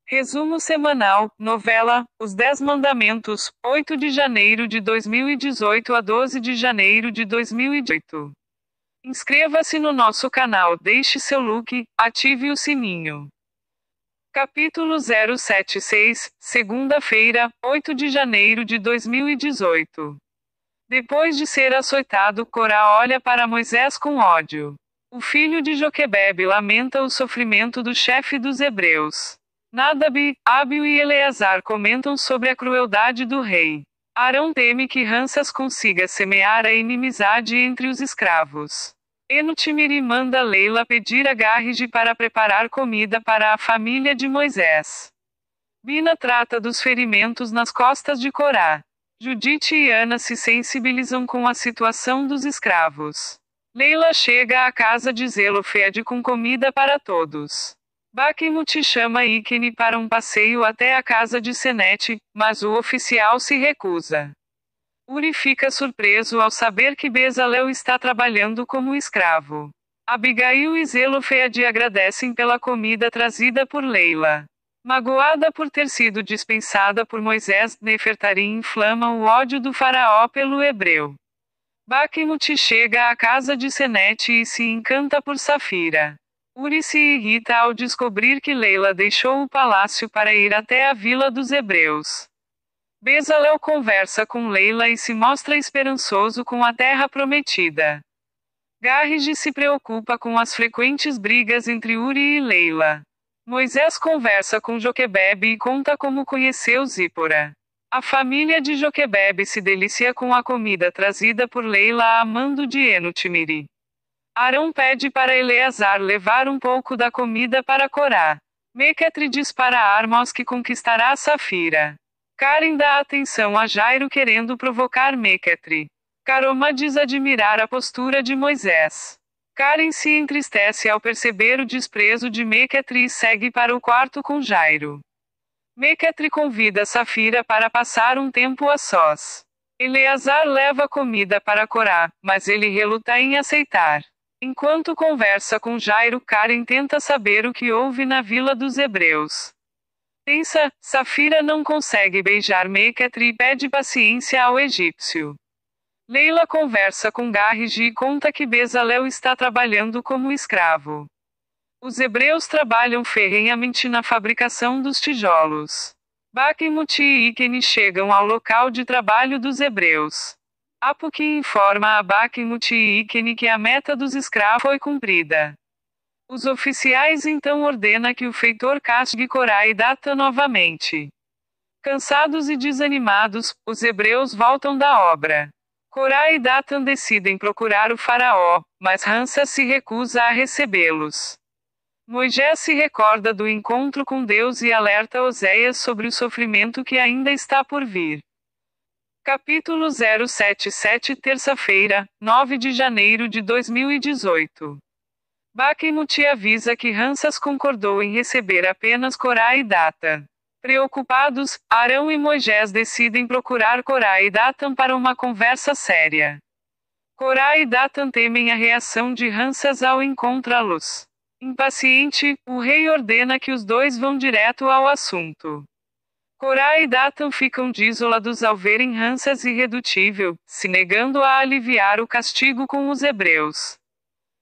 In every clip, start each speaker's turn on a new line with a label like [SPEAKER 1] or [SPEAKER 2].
[SPEAKER 1] Resumo semanal, novela, Os 10 Mandamentos, 8 de janeiro de 2018 a 12 de janeiro de 2018. Inscreva-se no nosso canal, deixe seu like, ative o sininho. Capítulo 076, segunda-feira, 8 de janeiro de 2018. Depois de ser açoitado, Corá olha para Moisés com ódio. O filho de Joquebebe lamenta o sofrimento do chefe dos hebreus. Nadab, Abiú e Eleazar comentam sobre a crueldade do rei. Arão teme que Ramsés consiga semear a inimizade entre os escravos. Enutimiri manda Leila pedir a Garrige para preparar comida para a família de Moisés. Bina trata dos ferimentos nas costas de Corá. Judite e Ana se sensibilizam com a situação dos escravos. Leila chega à casa de Zelofeade com comida para todos. Baquemuti chama Iquene para um passeio até a casa de Senete, mas o oficial se recusa. Uri fica surpreso ao saber que Bezalel está trabalhando como escravo. Abigail e Zelofeade agradecem pela comida trazida por Leila. Magoada por ter sido dispensada por Moisés, Nefertari inflama o ódio do faraó pelo hebreu. Baquemuti chega à casa de Senete e se encanta por Safira. Uri se irrita ao descobrir que Leila deixou o palácio para ir até a vila dos hebreus. Bezalel conversa com Leila e se mostra esperançoso com a terra prometida. Garrige se preocupa com as frequentes brigas entre Uri e Leila. Moisés conversa com Joquebebe e conta como conheceu Zípora. A família de Joquebebe se delicia com a comida trazida por Leila a mando de Enutimiri. Arão pede para Eleazar levar um pouco da comida para Corá. Mequetri dispara armas que conquistará Safira. Karen dá atenção a Jairo querendo provocar Mequetri. Caroma diz admirar a postura de Moisés. Karen se entristece ao perceber o desprezo de Mequetri e segue para o quarto com Jairo. Mequetri convida Safira para passar um tempo a sós. Eleazar leva comida para Corá, mas ele reluta em aceitar. Enquanto conversa com Jairo, Karen tenta saber o que houve na vila dos hebreus. Tensa, Safira não consegue beijar Mequetri e pede paciência ao egípcio. Leila conversa com Garrige e conta que Bezalel está trabalhando como escravo. Os hebreus trabalham ferrenhamente na fabricação dos tijolos. Baquemuti e Iquene chegam ao local de trabalho dos hebreus. Apuki informa a Baquemuti e Iquene que a meta dos escravos foi cumprida. Os oficiais então ordena que o feitor castigue Corá e Datan novamente. Cansados e desanimados, os hebreus voltam da obra. Corá e Datan decidem procurar o faraó, mas Ramsés se recusa a recebê-los. Moisés se recorda do encontro com Deus e alerta Oséias sobre o sofrimento que ainda está por vir. Capítulo 077 Terça-feira, 9 de janeiro de 2018. Baquemuti avisa que Ramsés concordou em receber apenas Corá e Datan. Preocupados, Arão e Moisés decidem procurar Corá e Datan para uma conversa séria. Corá e Datan temem a reação de Ramsés ao encontrá-los. Impaciente, o rei ordena que os dois vão direto ao assunto. Corá e Datan ficam desolados ao verem Ramsés irredutível, se negando a aliviar o castigo com os hebreus.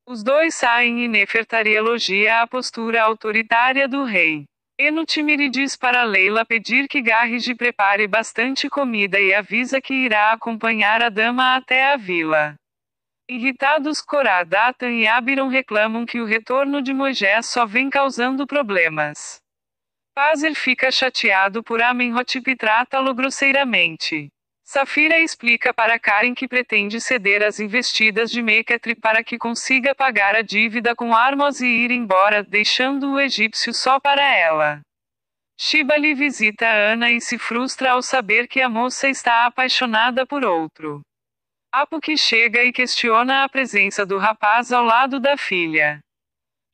[SPEAKER 1] Os dois saem e Nefertari elogia a postura autoritária do rei. Enutimiri diz para Leila pedir que Garrige prepare bastante comida e avisa que irá acompanhar a dama até a vila. Irritados, Corá, Datan e Abiram reclamam que o retorno de Moisés só vem causando problemas. Pazer fica chateado por Amenhotep e trata-lo grosseiramente. Safira explica para Karen que pretende ceder as investidas de Mequetri para que consiga pagar a dívida com Armos e ir embora, deixando o egípcio só para ela. Shibali visita Ana e se frustra ao saber que a moça está apaixonada por outro. Apuki chega e questiona a presença do rapaz ao lado da filha.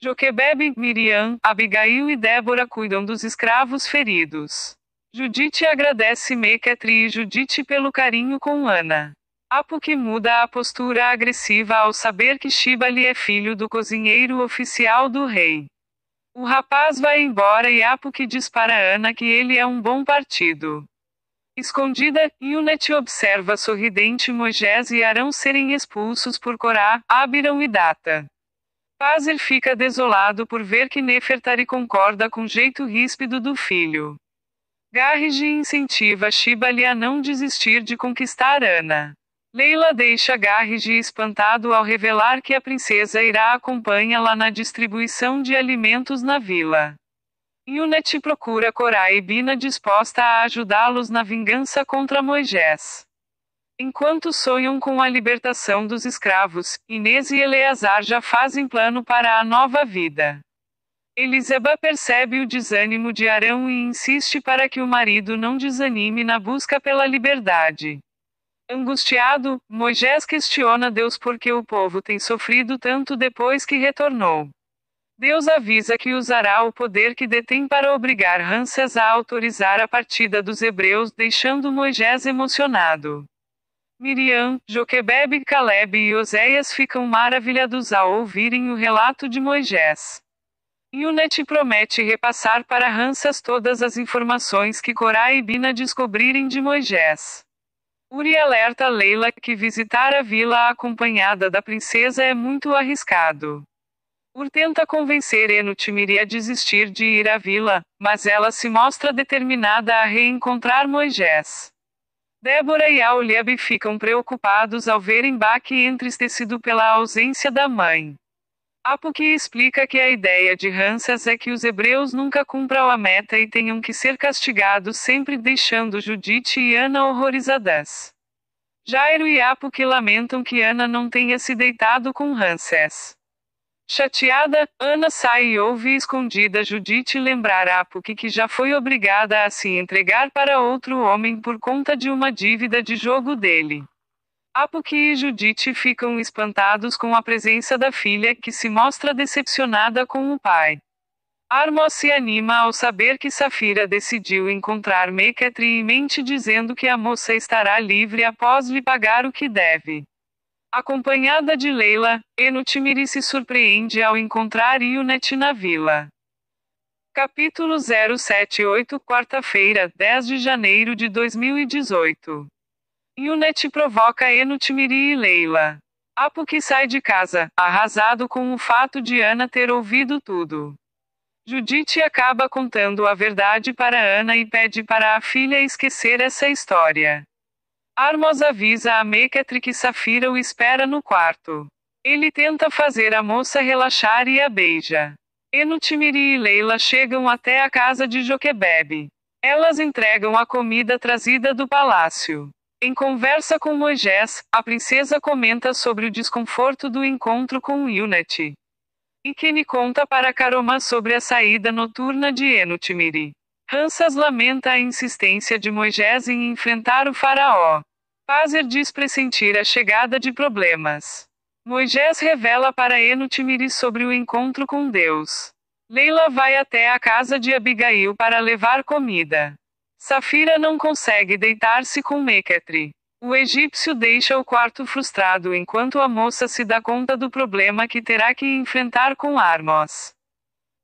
[SPEAKER 1] Joquebebe, Miriam, Abigail e Débora cuidam dos escravos feridos. Judite agradece Mequetri e Judite pelo carinho com Ana. Apuki muda a postura agressiva ao saber que Shibali é filho do cozinheiro oficial do rei. O rapaz vai embora e Apuque diz para Ana que ele é um bom partido. Escondida, Yunet observa sorridente Moisés e Arão serem expulsos por Corá, Abiram e Data. Pazer fica desolado por ver que Nefertari concorda com o jeito ríspido do filho. Garrige incentiva Shibali a não desistir de conquistar Ana. Leila deixa Garrige espantado ao revelar que a princesa irá acompanhá-la na distribuição de alimentos na vila. Yunet procura Corá e Bina disposta a ajudá-los na vingança contra Moisés. Enquanto sonham com a libertação dos escravos, Inês e Eleazar já fazem plano para a nova vida. Eliseba percebe o desânimo de Arão e insiste para que o marido não desanime na busca pela liberdade. Angustiado, Moisés questiona Deus por que o povo tem sofrido tanto depois que retornou. Deus avisa que usará o poder que detém para obrigar Ramsés a autorizar a partida dos hebreus, deixando Moisés emocionado. Miriam, Joquebebe, Caleb e Oséias ficam maravilhados ao ouvirem o relato de Moisés. Yunet promete repassar para Ramsés todas as informações que Corá e Bina descobrirem de Moisés. Uri alerta Leila que visitar a vila acompanhada da princesa é muito arriscado. Ur tenta convencer Enutimiri a desistir de ir à vila, mas ela se mostra determinada a reencontrar Moisés. Débora e Auliabe ficam preocupados ao verem Baque entristecido pela ausência da mãe. Apuque explica que a ideia de Ramsés é que os hebreus nunca cumpram a meta e tenham que ser castigados sempre, deixando Judite e Ana horrorizadas. Jairo e Apuque lamentam que Ana não tenha se deitado com Ramsés. Chateada, Ana sai e ouve escondida Judite lembrar Apuque que já foi obrigada a se entregar para outro homem por conta de uma dívida de jogo dele. Apuque e Judite ficam espantados com a presença da filha, que se mostra decepcionada com o pai. Armos se anima ao saber que Safira decidiu encontrar Meketri e mente dizendo que a moça estará livre após lhe pagar o que deve. Acompanhada de Leila, Enutimiri se surpreende ao encontrar Yunet na vila. Capítulo 078, quarta-feira, 10 de janeiro de 2018. Yunet provoca Enutimiri e Leila. Apuque sai de casa, arrasado com o fato de Ana ter ouvido tudo. Judite acaba contando a verdade para Ana e pede para a filha esquecer essa história. Armos avisa a Meketri que Safira o espera no quarto. Ele tenta fazer a moça relaxar e a beija. Enutimiri e Leila chegam até a casa de Joquebebe. Elas entregam a comida trazida do palácio. Em conversa com Moisés, a princesa comenta sobre o desconforto do encontro com Yunet. Ikeni conta para Karoma sobre a saída noturna de Enutimiri. Ramsés lamenta a insistência de Moisés em enfrentar o faraó. Pazer diz pressentir a chegada de problemas. Moisés revela para Enutimiri sobre o encontro com Deus. Leila vai até a casa de Abigail para levar comida. Safira não consegue deitar-se com Meketri. O egípcio deixa o quarto frustrado enquanto a moça se dá conta do problema que terá que enfrentar com Armos.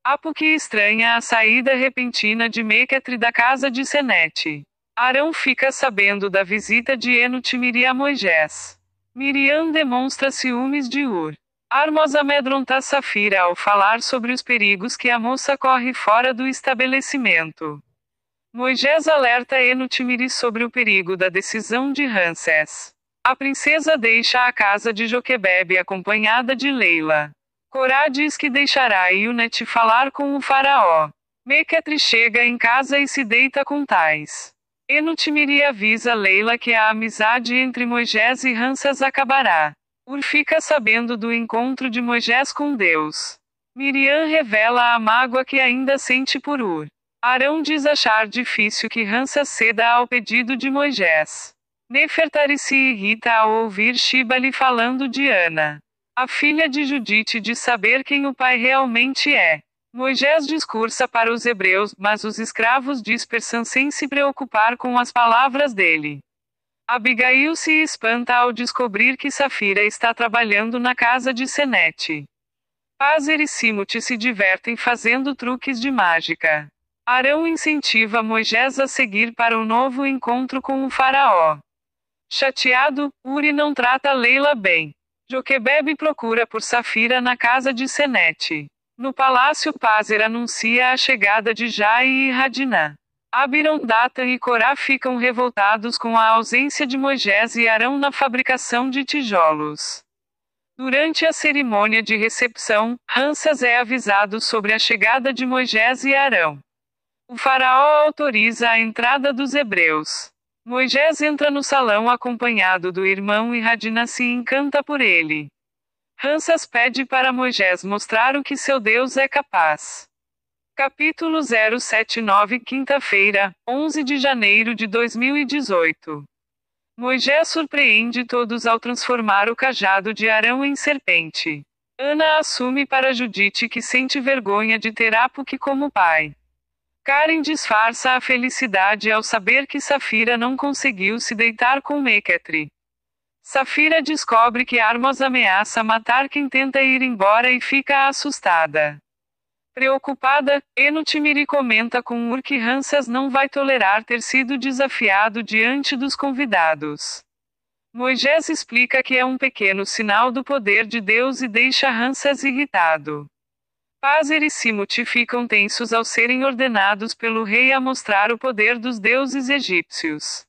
[SPEAKER 1] Apuque estranha a saída repentina de Meketri da casa de Senete. Arão fica sabendo da visita de Enutimiri a Moisés. Miriam demonstra ciúmes de Ur. Armos amedronta Safira ao falar sobre os perigos que a moça corre fora do estabelecimento. Moisés alerta Enutimiri sobre o perigo da decisão de Ramsés. A princesa deixa a casa de Joquebebe acompanhada de Leila. Corá diz que deixará Yunet falar com o faraó. Meketri chega em casa e se deita com Tais. Enutimiri avisa Leila que a amizade entre Moisés e Ramsés acabará. Ur fica sabendo do encontro de Moisés com Deus. Miriam revela a mágoa que ainda sente por Ur. Arão diz achar difícil que Ramsés ceda ao pedido de Moisés. Nefertari se irrita ao ouvir Shibali falando de Ana. A filha de Judite diz saber quem o pai realmente é. Moisés discursa para os hebreus, mas os escravos dispersam sem se preocupar com as palavras dele. Abigail se espanta ao descobrir que Safira está trabalhando na casa de Senete. Pazer e Simut se divertem fazendo truques de mágica. Arão incentiva Moisés a seguir para o novo encontro com o faraó. Chateado, Uri não trata Leila bem. Joquebebe procura por Safira na casa de Senete. No palácio, Pazer anuncia a chegada de Jai e Radinã. Abiram, Datan e Corá ficam revoltados com a ausência de Moisés e Arão na fabricação de tijolos. Durante a cerimônia de recepção, Ramsés é avisado sobre a chegada de Moisés e Arão. O faraó autoriza a entrada dos hebreus. Moisés entra no salão acompanhado do irmão e Radinã se encanta por ele. Ramsés pede para Moisés mostrar o que seu Deus é capaz. Capítulo 079, quinta-feira, 11 de janeiro de 2018. Moisés surpreende todos ao transformar o cajado de Arão em serpente. Ana assume para Judite que sente vergonha de ter Apuque como pai. Karen disfarça a felicidade ao saber que Safira não conseguiu se deitar com Mequetri. Safira descobre que Armos ameaça matar quem tenta ir embora e fica assustada. Preocupada, Enutimiri comenta com Ur que Ramsés não vai tolerar ter sido desafiado diante dos convidados. Moisés explica que é um pequeno sinal do poder de Deus e deixa Ramsés irritado. Pazer e Simut ficam tensos ao serem ordenados pelo rei a mostrar o poder dos deuses egípcios.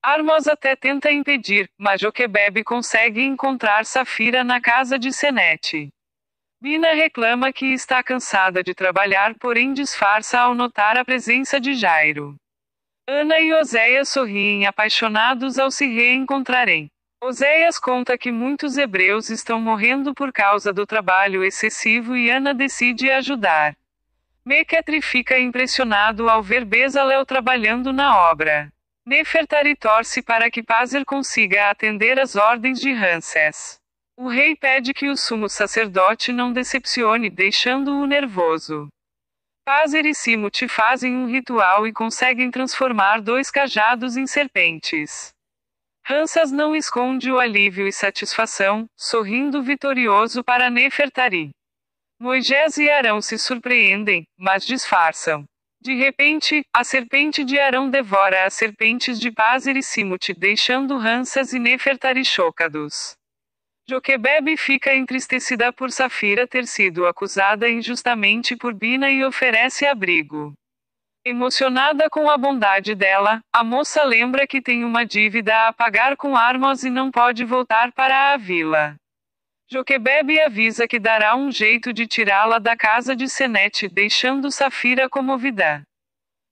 [SPEAKER 1] Armos até tenta impedir, mas Joquebebe consegue encontrar Safira na casa de Senete. Bina reclama que está cansada de trabalhar, porém disfarça ao notar a presença de Jairo. Ana e Oséias sorriem apaixonados ao se reencontrarem. Oséias conta que muitos hebreus estão morrendo por causa do trabalho excessivo e Ana decide ajudar. Mequetri fica impressionado ao ver Bezalel trabalhando na obra. Nefertari torce para que Pazer consiga atender às ordens de Ramsés. O rei pede que o sumo sacerdote não decepcione, deixando-o nervoso. Pazer e Simut fazem um ritual e conseguem transformar 2 cajados em serpentes. Ramsés não esconde o alívio e satisfação, sorrindo vitorioso para Nefertari. Moisés e Arão se surpreendem, mas disfarçam. De repente, a serpente de Arão devora as serpentes de Pazer e Simut, deixando Ramsés e Nefertari chocados. Joquebebe fica entristecida por Safira ter sido acusada injustamente por Bina e oferece abrigo. Emocionada com a bondade dela, a moça lembra que tem uma dívida a pagar com Armos e não pode voltar para a vila. Joquebebe avisa que dará um jeito de tirá-la da casa de Senete, deixando Safira comovida.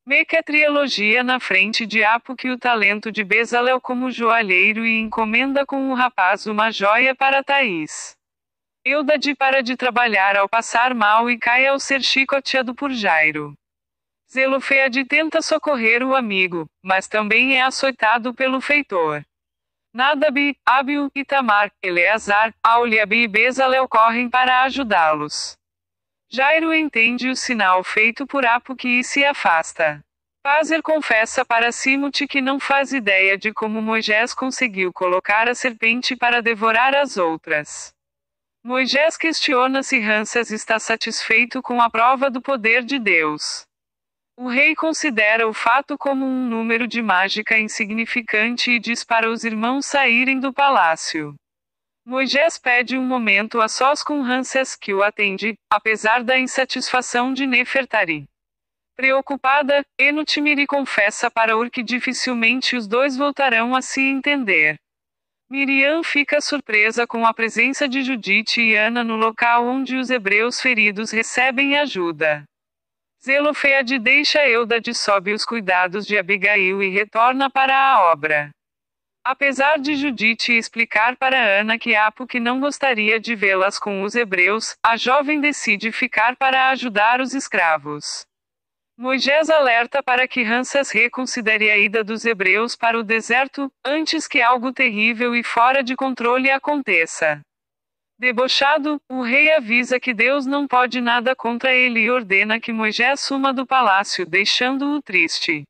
[SPEAKER 1] Mequetri elogia na frente de Apuque o talento de Bezalel como joalheiro e encomenda com o rapaz uma joia para Thaís. Eudade para de trabalhar ao passar mal e cai ao ser chicoteado por Jairo. Zelofeade tenta socorrer o amigo, mas também é açoitado pelo feitor. Nadabe, Abiu, Itamar, Eleazar, Auliabe e Bezalel correm para ajudá-los. Jairo entende o sinal feito por Apuque e se afasta. Pazer confessa para Simut que não faz ideia de como Moisés conseguiu colocar a serpente para devorar as outras. Moisés questiona se Ramsés está satisfeito com a prova do poder de Deus. O rei considera o fato como um número de mágica insignificante e diz para os irmãos saírem do palácio. Moisés pede um momento a sós com Ramsés, que o atende, apesar da insatisfação de Nefertari. Preocupada, Enutimiri confessa para Ur que dificilmente os dois voltarão a se entender. Miriam fica surpresa com a presença de Judite e Ana no local onde os hebreus feridos recebem ajuda. Zelofeade deixa Eudade sob os cuidados de Abigail e retorna para a obra. Apesar de Judite explicar para Ana que Apuque não gostaria de vê-las com os hebreus, a jovem decide ficar para ajudar os escravos. Moisés alerta para que Ramsés reconsidere a ida dos hebreus para o deserto, antes que algo terrível e fora de controle aconteça. Debochado, o rei avisa que Deus não pode nada contra ele e ordena que Moisés suma do palácio, deixando-o triste.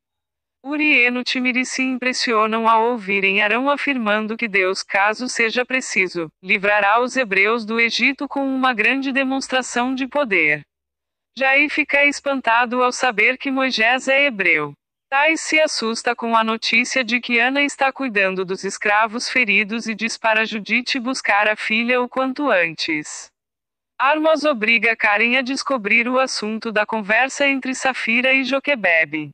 [SPEAKER 1] Uri e Enutimiri se impressionam ao ouvirem Arão afirmando que Deus, caso seja preciso, livrará os hebreus do Egito com uma grande demonstração de poder. Jair fica espantado ao saber que Moisés é hebreu. Tais se assusta com a notícia de que Ana está cuidando dos escravos feridos e diz para Judite buscar a filha o quanto antes. Armos obriga Karen a descobrir o assunto da conversa entre Safira e Joquebebe.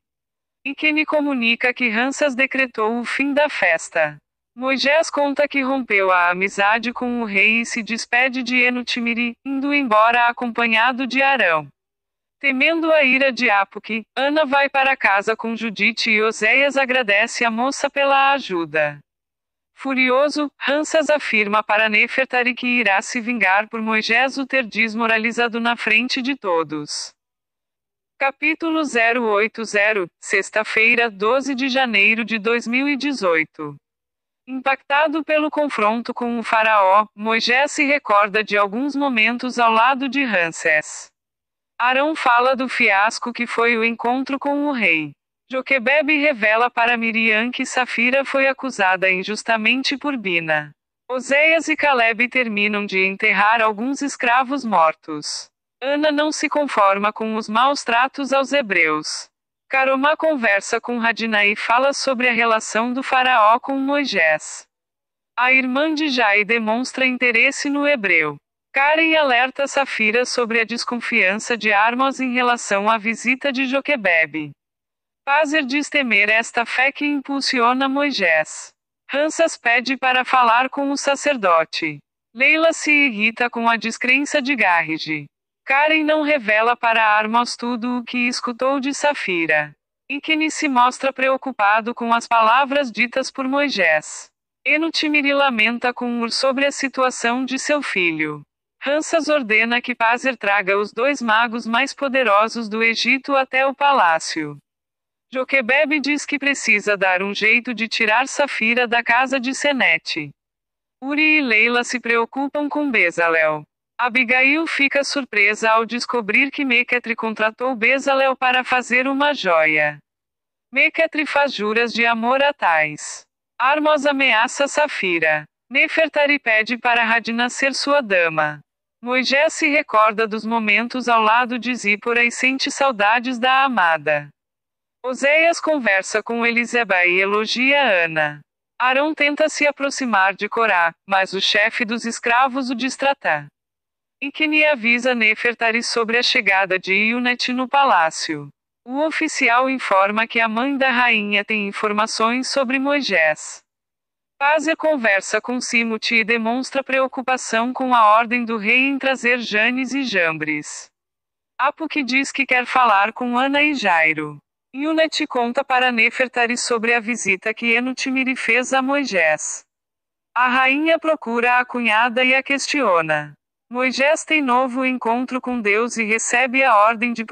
[SPEAKER 1] E Kenny comunica que Ramsés decretou o fim da festa. Moisés conta que rompeu a amizade com o rei e se despede de Enutimiri, indo embora acompanhado de Arão. Temendo a ira de Apuque, Ana vai para casa com Judite e Oséias agradece a moça pela ajuda. Furioso, Ramsés afirma para Nefertari que irá se vingar por Moisés o ter desmoralizado na frente de todos. Capítulo 080, sexta-feira, 12 de janeiro de 2018. Impactado pelo confronto com o faraó, Moisés se recorda de alguns momentos ao lado de Ramsés. Arão fala do fiasco que foi o encontro com o rei. Joquebebe revela para Miriam que Safira foi acusada injustamente por Bina. Oséias e Calebe terminam de enterrar alguns escravos mortos. Ana não se conforma com os maus tratos aos hebreus. Caromá conversa com Radina e fala sobre a relação do faraó com Moisés. A irmã de Jai demonstra interesse no hebreu. Karen alerta Safira sobre a desconfiança de Armos em relação à visita de Joquebebe. Pazer diz temer esta fé que impulsiona Moisés. Ramsés pede para falar com o sacerdote. Leila se irrita com a descrença de Garrige. Karen não revela para Armos tudo o que escutou de Safira. Ikeni se mostra preocupado com as palavras ditas por Moisés. Enutimiri lamenta com Ur sobre a situação de seu filho. Ramsés ordena que Pazer traga os 2 magos mais poderosos do Egito até o palácio. Joquebebe diz que precisa dar um jeito de tirar Safira da casa de Senete. Uri e Leila se preocupam com Bezalel. Abigail fica surpresa ao descobrir que Mequetri contratou Bezalel para fazer uma joia. Mequetri faz juras de amor a Tais. Armos ameaça Safira. Nefertari pede para Radina ser sua dama. Moisés se recorda dos momentos ao lado de Zípora e sente saudades da amada. Oséias conversa com Eliseba e elogia Ana. Arão tenta se aproximar de Corá, mas o chefe dos escravos o distrata. Ikeni avisa Nefertari sobre a chegada de Ionet no palácio. O oficial informa que a mãe da rainha tem informações sobre Moisés. Pazer conversa com Simuti e demonstra preocupação com a ordem do rei em trazer Janes e Jambres. Apuque diz que quer falar com Ana e Jairo. Ionet conta para Nefertari sobre a visita que Enutimiri fez a Moisés. A rainha procura a cunhada e a questiona. Moisés tem novo encontro com Deus e recebe a ordem de